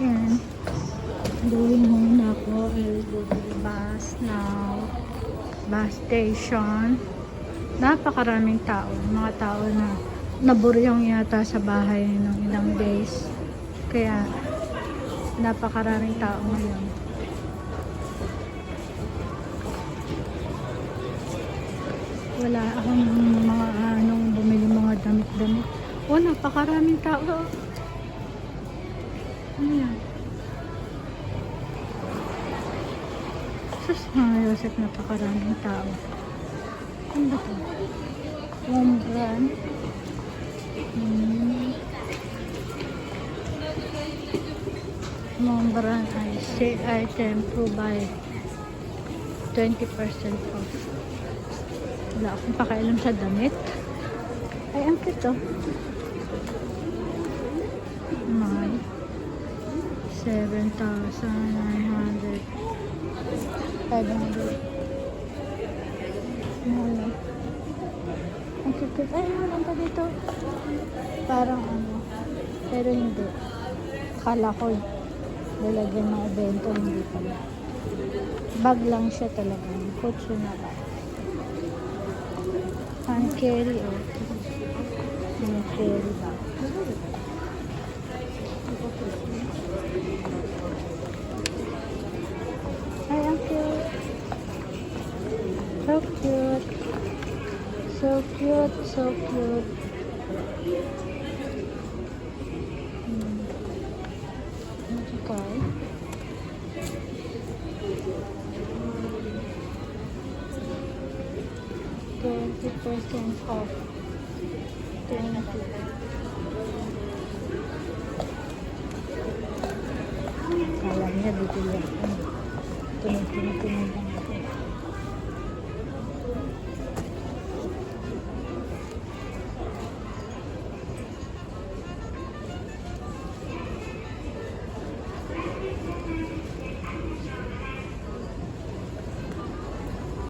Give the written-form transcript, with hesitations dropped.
Yan. Going home na ako. I'll go to the bus now. Bus station. Napakaraming tao. Mga tao na naburyong yata sa bahay ng ilang days. Kaya napakaraming tao ngayon. Wala akong mga bumili mga damit-damit. Oh, napakaraming tao. Ano yan? Sus, mga Yosef, napakaraming tao. Ano ba ito? Home brand. Home brand ay say item provide 20% off. Wala akong pakialam sa damit. Ay, ang cute oh. Mahal. 7,900. 500. Mahal. Ang cute. Ay, mahal pa dito. Parang ano. Pero hindi. Akala ko lalagyan ng evento. Hindi pala. Bag lang siya talaga. Kutsu na ba? Hand carry oh. Hand carry ba? Ay, ang cute. So cute. So cute. So cute. Okay. %20 off. 20. Kala niya bibili ako. Tunog-tunog lang.